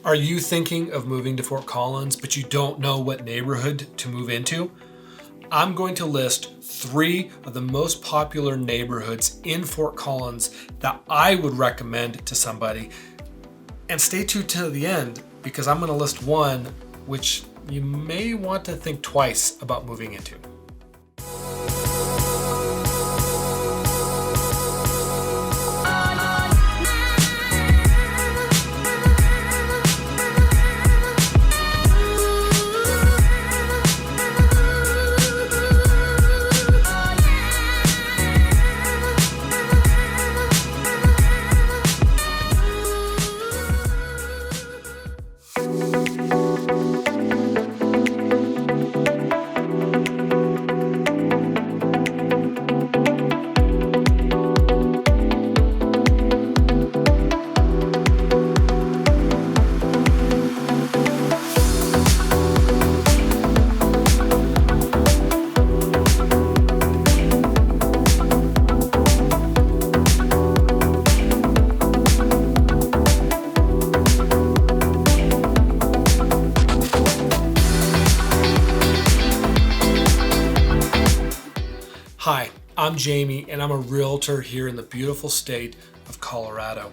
Are you thinking of moving to Fort Collins, but you don't know what neighborhood to move into? I'm going to list 3 of the most popular neighborhoods in Fort Collins that I would recommend to somebody. And stay tuned to the end because I'm going to list one which you may want to think twice about moving into. Hi, I'm Jamie and I'm a realtor here in the beautiful state of Colorado.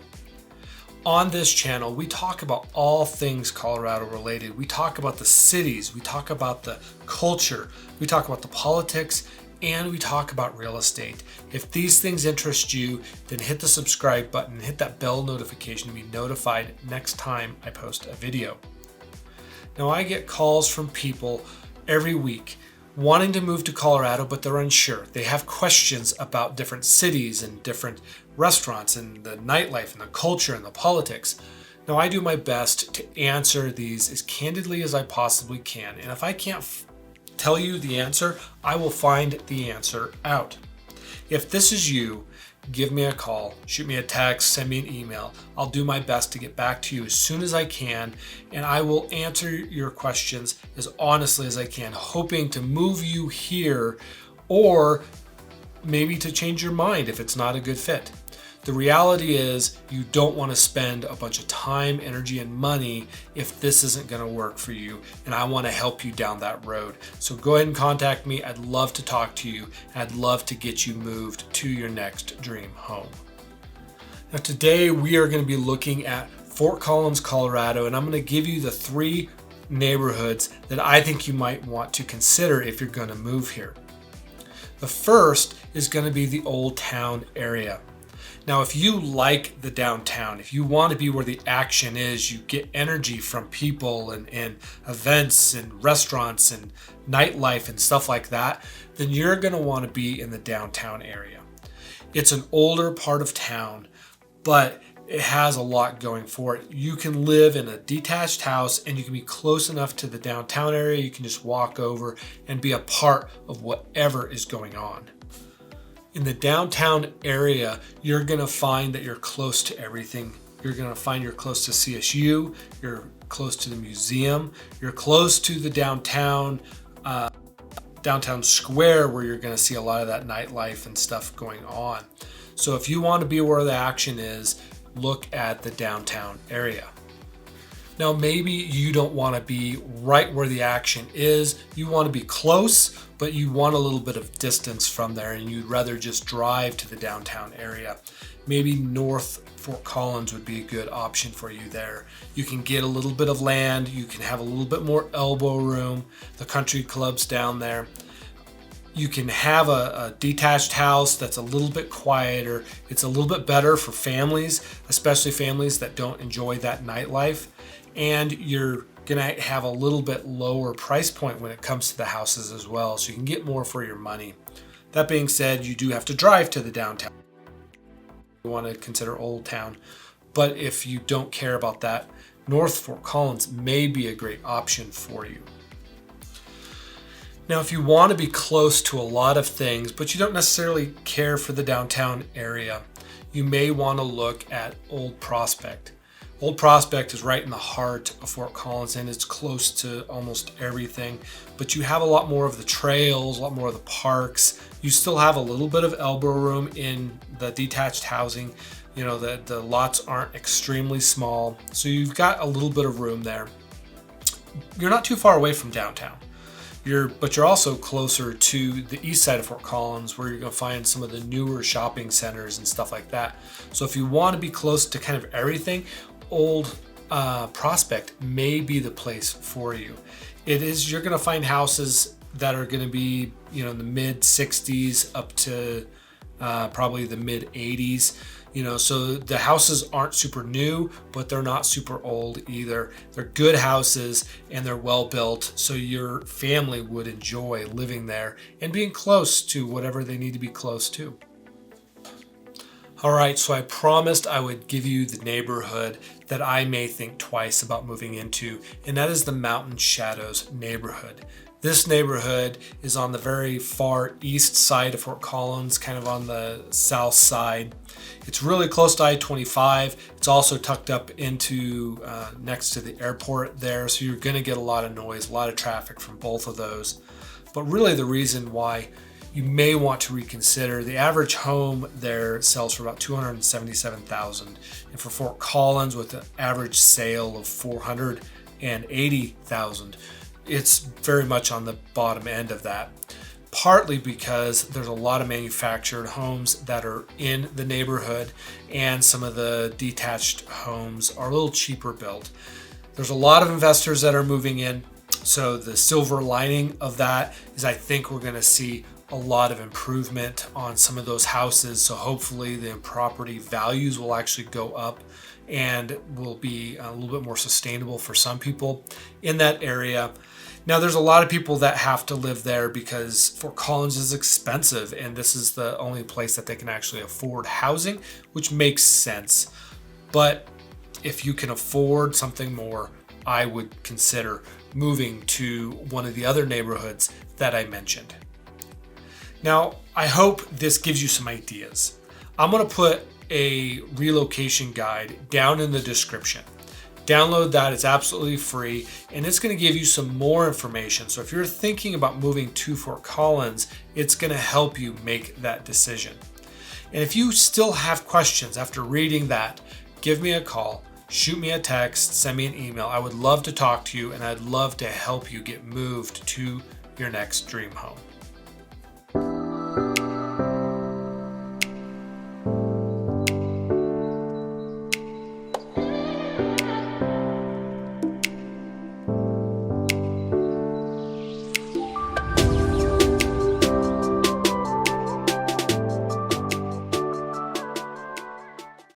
On this channel, we talk about all things Colorado related. We talk about the cities, we talk about the culture, we talk about the politics, and we talk about real estate. If these things interest you, then hit the subscribe button, hit that bell notification to be notified next time I post a video. Now, I get calls from people every week wanting to move to Colorado, but they're unsure. They have questions about different cities and different restaurants and the nightlife and the culture and the politics. Now, I do my best to answer these as candidly as I possibly can. And if I can't tell you the answer, I will find the answer out. If this is you, give me a call, shoot me a text, send me an email. I'll do my best to get back to you as soon as I can, and I will answer your questions as honestly as I can, hoping to move you here or maybe to change your mind if it's not a good fit. The reality is you don't want to spend a bunch of time, energy, and money if this isn't going to work for you, and I want to help you down that road. So go ahead and contact me. I'd love to talk to you, and I'd love to get you moved to your next dream home. Now today we are going to be looking at Fort Collins, Colorado, and I'm going to give you the 3 neighborhoods that I think you might want to consider if you're going to move here. The first is going to be the Old Town area. Now, if you like the downtown, if you want to be where the action is, you get energy from people and events and restaurants and nightlife and stuff like that, then you're going to want to be in the downtown area. It's an older part of town, but it has a lot going for it. You can live in a detached house and you can be close enough to the downtown area. You can just walk over and be a part of whatever is going on. In the downtown area, you're going to find that you're close to everything. You're going to find you're close to CSU, you're close to the museum, you're close to the downtown square where you're going to see a lot of that nightlife and stuff going on. So if you want to be where the action is, look at the downtown area. Now, maybe you don't want to be right where the action is. You want to be close, but you want a little bit of distance from there and you'd rather just drive to the downtown area. Maybe North Fort Collins would be a good option for you there. You can get a little bit of land. You can have a little bit more elbow room. The country club's down there. You can have a detached house that's a little bit quieter. It's a little bit better for families, especially families that don't enjoy that nightlife. And you're gonna have a little bit lower price point when it comes to the houses as well, so you can get more for your money. That being said, you do have to drive to the downtown. You want to consider Old Town, but if you don't care about that, North Fort Collins may be a great option for you. Now, if you want to be close to a lot of things, but you don't necessarily care for the downtown area, you may want to look at Old Prospect. Old Prospect is right in the heart of Fort Collins and it's close to almost everything, but you have a lot more of the trails, a lot more of the parks. You still have a little bit of elbow room in the detached housing. The lots aren't extremely small, so you've got a little bit of room there. You're not too far away from downtown. But you're also closer to the east side of Fort Collins, where you're going to find some of the newer shopping centers and stuff like that. So if you want to be close to kind of everything, Old Prospect may be the place for you. You're going to find houses that are going to be, in the mid 60s up to probably the mid 80s. So the houses aren't super new, but they're not super old either. They're good houses and they're well built, so your family would enjoy living there and being close to whatever they need to be close to. All right, so I promised I would give you the neighborhood that I may think twice about moving into, and that is the Mountain Shadows neighborhood. This neighborhood is on the very far east side of Fort Collins, kind of on the south side. It's really close to I-25. It's also tucked up into next to the airport there, so you're going to get a lot of noise, a lot of traffic from both of those. But really the reason why you may want to reconsider, the average home there sells for about $277,000, and for Fort Collins with an average sale of $480,000, it's very much on the bottom end of that. Partly because there's a lot of manufactured homes that are in the neighborhood, and some of the detached homes are a little cheaper built. There's a lot of investors that are moving in, so the silver lining of that is I think we're going to see a lot of improvement on some of those houses, so hopefully the property values will actually go up and will be a little bit more sustainable for some people in that area. Now, there's a lot of people that have to live there because Fort Collins is expensive, and this is the only place that they can actually afford housing, which makes sense. But if you can afford something more, I would consider moving to one of the other neighborhoods that I mentioned. Now, I hope this gives you some ideas. I'm going to put a relocation guide down in the description. Download that, it's absolutely free, and it's going to give you some more information. So if you're thinking about moving to Fort Collins, it's going to help you make that decision. And if you still have questions after reading that, give me a call, shoot me a text, send me an email. I would love to talk to you, and I'd love to help you get moved to your next dream home.